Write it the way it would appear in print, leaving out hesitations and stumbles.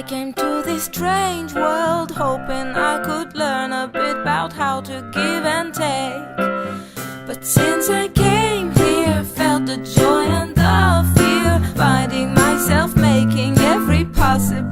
I came to this strange world hoping I could learn a bit about how to give and take. But since I came here, felt the joy and the fear, finding myself making every possible